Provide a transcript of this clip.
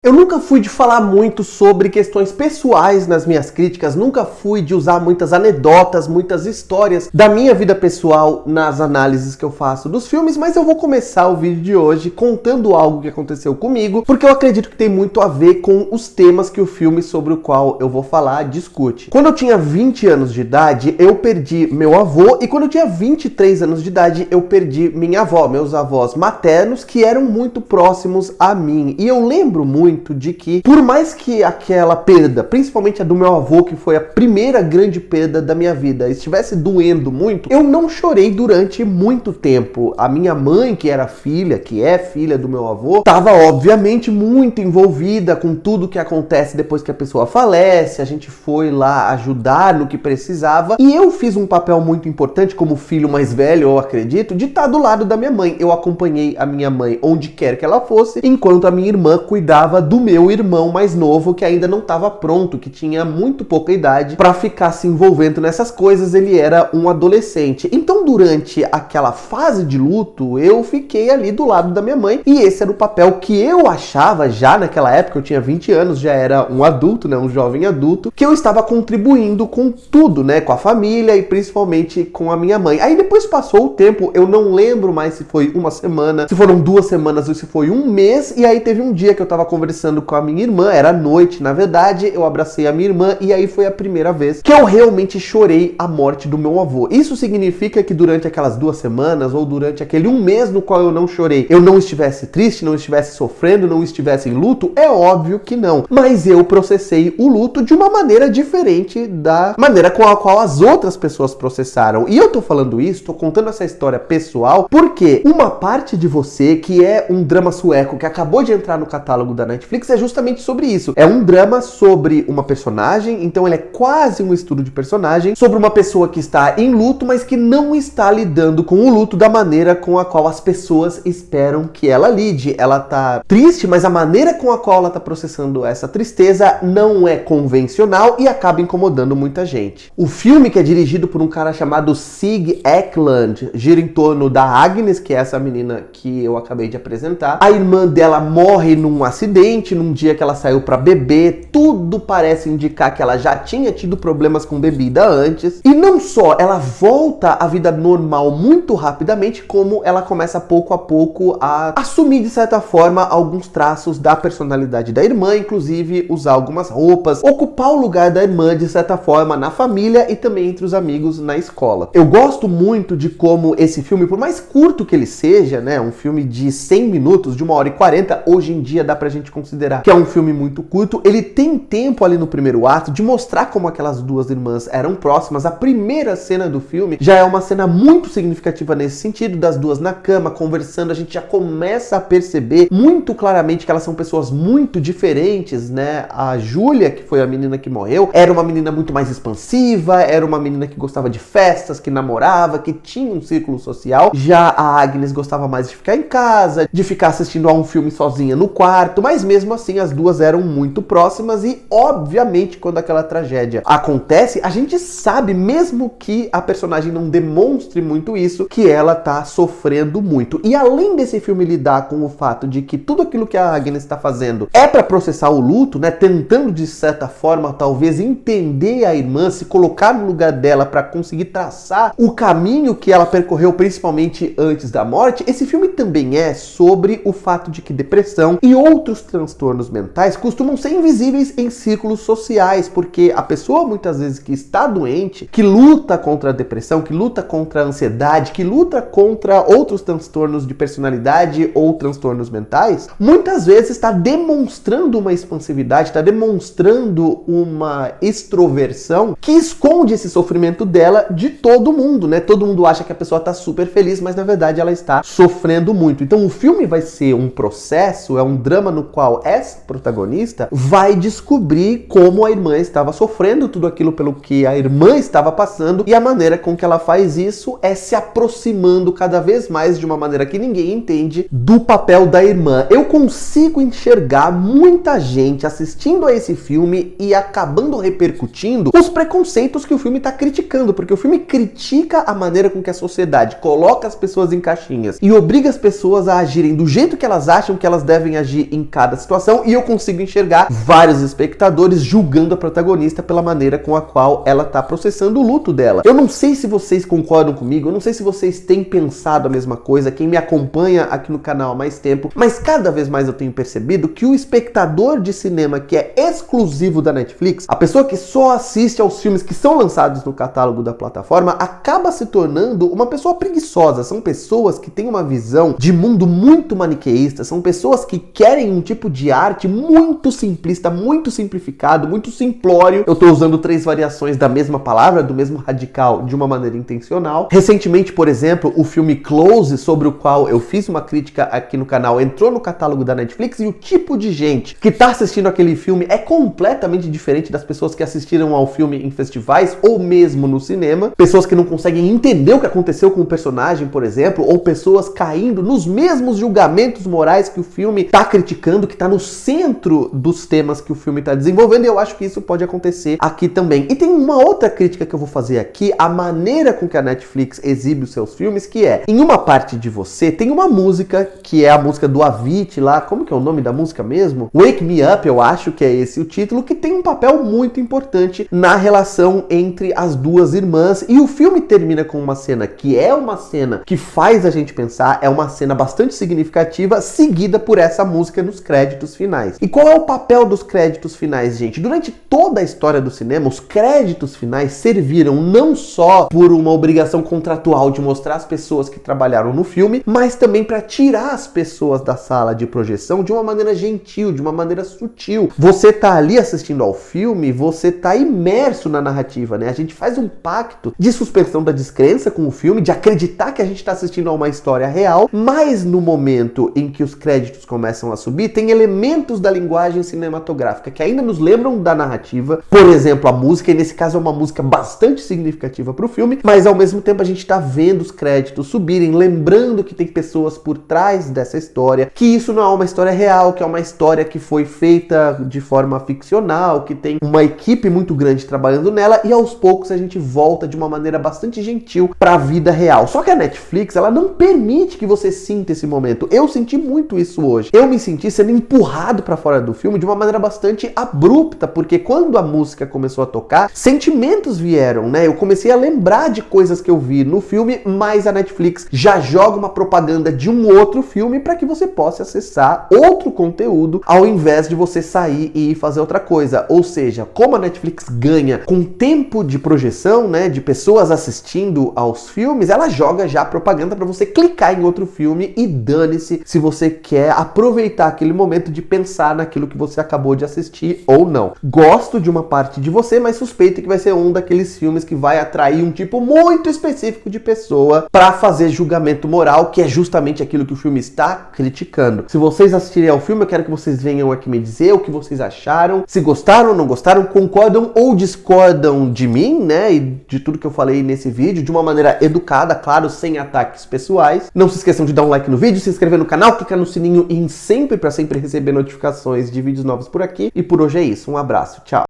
Eu nunca fui de falar muito sobre questões pessoais nas minhas críticas, nunca fui de usar muitas anedotas, muitas histórias da minha vida pessoal nas análises que eu faço dos filmes, mas eu vou começar o vídeo de hoje contando algo que aconteceu comigo, porque eu acredito que tem muito a ver com os temas que o filme sobre o qual eu vou falar discute. Quando eu tinha 20 anos de idade, eu perdi meu avô, e quando eu tinha 23 anos de idade, eu perdi minha avó, meus avós maternos, que eram muito próximos a mim. E eu lembro muito de que, por mais que aquela perda, principalmente a do meu avô, que foi a primeira grande perda da minha vida, estivesse doendo muito, eu não chorei durante muito tempo. A minha mãe, que era filha, que é filha do meu avô, estava obviamente muito envolvida com tudo que acontece depois que a pessoa falece. A gente foi lá ajudar no que precisava, e eu fiz um papel muito importante como filho mais velho, eu acredito, de estar do lado da minha mãe. Eu acompanhei a minha mãe onde quer que ela fosse, enquanto a minha irmã cuidava do meu irmão mais novo, que ainda não estava pronto, que tinha muito pouca idade para ficar se envolvendo nessas coisas. Ele era um adolescente. Então, durante aquela fase de luto, eu fiquei ali do lado da minha mãe, e esse era o papel que eu achava, já naquela época, eu tinha 20 anos, já era um adulto, né, um jovem adulto, que eu estava contribuindo com tudo, né, com a família e principalmente com a minha mãe. Aí depois passou o tempo, eu não lembro mais se foi uma semana, se foram 2 semanas ou se foi um mês, e aí teve um dia que eu tava conversando com a minha irmã, era noite, na verdade, eu abracei a minha irmã, e aí foi a primeira vez que eu realmente chorei a morte do meu avô. Isso significa que durante aquelas 2 semanas, ou durante aquele um mês no qual eu não chorei, eu não estivesse triste, não estivesse sofrendo, não estivesse em luto? É óbvio que não. Mas eu processei o luto de uma maneira diferente da maneira com a qual as outras pessoas processaram. E eu tô falando isso, tô contando essa história pessoal, porque uma parte de você, que é um drama sueco que acabou de entrar no catálogo da Netflix, é justamente sobre isso. É um drama sobre uma personagem, então ele é quase um estudo de personagem, sobre uma pessoa que está em luto, mas que não está lidando com o luto da maneira com a qual as pessoas esperam que ela lide. Ela tá triste, mas a maneira com a qual ela tá processando essa tristeza não é convencional e acaba incomodando muita gente. O filme, que é dirigido por um cara chamado Sig Ekland, gira em torno da Agnes, que é essa menina que eu acabei de apresentar. A irmã dela morre num acidente, num dia que ela saiu pra beber. Tudo parece indicar que ela já tinha tido problemas com bebida antes. E não só ela volta à vida normal muito rapidamente, como ela começa pouco a pouco a assumir, de certa forma, alguns traços da personalidade da irmã, inclusive usar algumas roupas, ocupar o lugar da irmã, de certa forma, na família e também entre os amigos na escola. Eu gosto muito de como esse filme, por mais curto que ele seja, né, um filme de 100 minutos, de 1h40, hoje em dia dá pra gente considerar que é um filme muito curto. Ele tem tempo ali no primeiro ato de mostrar como aquelas duas irmãs eram próximas. A primeira cena do filme já é uma cena muito significativa nesse sentido, das duas na cama, conversando. A gente já começa a perceber muito claramente que elas são pessoas muito diferentes, né? A Júlia, que foi a menina que morreu, era uma menina muito mais expansiva, era uma menina que gostava de festas, que namorava, que tinha um círculo social. Já a Agnes gostava mais de ficar em casa, de ficar assistindo a um filme sozinha no quarto, mas mesmo assim as duas eram muito próximas. E obviamente quando aquela tragédia acontece, a gente sabe, mesmo que a personagem não demonstre muito isso, que ela tá sofrendo muito. E além desse filme lidar com o fato de que tudo aquilo que a Agnes está fazendo é para processar o luto, né, tentando de certa forma talvez entender a irmã, se colocar no lugar dela para conseguir traçar o caminho que ela percorreu, principalmente antes da morte, esse filme também é sobre o fato de que depressão e outros transtornos mentais costumam ser invisíveis em círculos sociais, porque a pessoa muitas vezes que está doente, que luta contra a depressão, que luta contra a ansiedade, que luta contra outros transtornos de personalidade ou transtornos mentais, muitas vezes está demonstrando uma expansividade, está demonstrando uma extroversão que esconde esse sofrimento dela de todo mundo, né? Todo mundo acha que a pessoa está super feliz, mas na verdade ela está sofrendo muito. Então o filme vai ser um processo, é um drama no qual essa protagonista vai descobrir como a irmã estava sofrendo, tudo aquilo pelo que a irmã estava passando, e a maneira com que ela faz isso é se aproximando cada vez mais, de uma maneira que ninguém entende, do papel da irmã. Eu consigo enxergar muita gente assistindo a esse filme e acabando repercutindo os preconceitos que o filme está criticando, porque o filme critica a maneira com que a sociedade coloca as pessoas em caixinhas e obriga as pessoas a agirem do jeito que elas acham que elas devem agir em cada determinada situação e eu consigo enxergar vários espectadores julgando a protagonista pela maneira com a qual ela tá processando o luto dela. Eu não sei se vocês concordam comigo, eu não sei se vocês têm pensado a mesma coisa, quem me acompanha aqui no canal há mais tempo, mas cada vez mais eu tenho percebido que o espectador de cinema que é exclusivo da Netflix, a pessoa que só assiste aos filmes que são lançados no catálogo da plataforma, acaba se tornando uma pessoa preguiçosa. São pessoas que têm uma visão de mundo muito maniqueísta, são pessoas que querem um tipo de arte muito simplista, muito simplificado, muito simplório. Eu tô usando 3 variações da mesma palavra, do mesmo radical, de uma maneira intencional. Recentemente, por exemplo, o filme Close, sobre o qual eu fiz uma crítica aqui no canal, entrou no catálogo da Netflix e o tipo de gente que tá assistindo aquele filme é completamente diferente das pessoas que assistiram ao filme em festivais ou mesmo no cinema. Pessoas que não conseguem entender o que aconteceu com o personagem, por exemplo, ou pessoas caindo nos mesmos julgamentos morais que o filme tá criticando, que tá no centro dos temas que o filme tá desenvolvendo, e eu acho que isso pode acontecer aqui também. E tem uma outra crítica que eu vou fazer aqui, a maneira com que a Netflix exibe os seus filmes, que é, em uma parte de você, tem uma música, que é a música do Avicii lá, como que é o nome da música mesmo? Wake Me Up, eu acho que é esse o título, que tem um papel muito importante na relação entre as duas irmãs, e o filme termina com uma cena que é uma cena que faz a gente pensar, é uma cena bastante significativa, seguida por essa música nos créditos finais. E qual é o papel dos créditos finais, gente? Durante toda a história do cinema, os créditos finais serviram não só por uma obrigação contratual de mostrar as pessoas que trabalharam no filme, mas também para tirar as pessoas da sala de projeção de uma maneira gentil, de uma maneira sutil. Você tá ali assistindo ao filme, você tá imerso na narrativa, né? A gente faz um pacto de suspensão da descrença com o filme, de acreditar que a gente tá assistindo a uma história real, mas no momento em que os créditos começam a subir, tem elementos da linguagem cinematográfica que ainda nos lembram da narrativa. Por exemplo, a música, e nesse caso é uma música bastante significativa pro filme, mas ao mesmo tempo a gente tá vendo os créditos subirem, lembrando que tem pessoas por trás dessa história, que isso não é uma história real, que é uma história que foi feita de forma ficcional, que tem uma equipe muito grande trabalhando nela, e aos poucos a gente volta de uma maneira bastante gentil para a vida real. Só que a Netflix, ela não permite que você sinta esse momento. Eu senti muito isso hoje. Eu me senti sendo empurrado para fora do filme de uma maneira bastante abrupta, porque quando a música começou a tocar, sentimentos vieram, né? Eu comecei a lembrar de coisas que eu vi no filme, mas a Netflix já joga uma propaganda de um outro filme para que você possa acessar outro conteúdo ao invés de você sair e ir fazer outra coisa. Ou seja, como a Netflix ganha com tempo de projeção, né, de pessoas assistindo aos filmes, ela joga já propaganda para você clicar em outro filme e dane-se se você quer aproveitar aquele momento de pensar naquilo que você acabou de assistir ou não. Gosto de uma parte de você, mas suspeito que vai ser um daqueles filmes que vai atrair um tipo muito específico de pessoa para fazer julgamento moral, que é justamente aquilo que o filme está criticando. Se vocês assistirem ao filme, eu quero que vocês venham aqui me dizer o que vocês acharam, se gostaram ou não gostaram, concordam ou discordam de mim, né, e de tudo que eu falei nesse vídeo, de uma maneira educada, claro, sem ataques pessoais. Não se esqueçam de dar um like no vídeo, se inscrever no canal, clicar no sininho para sempre receber notificações de vídeos novos por aqui. E por hoje é isso, um abraço, tchau!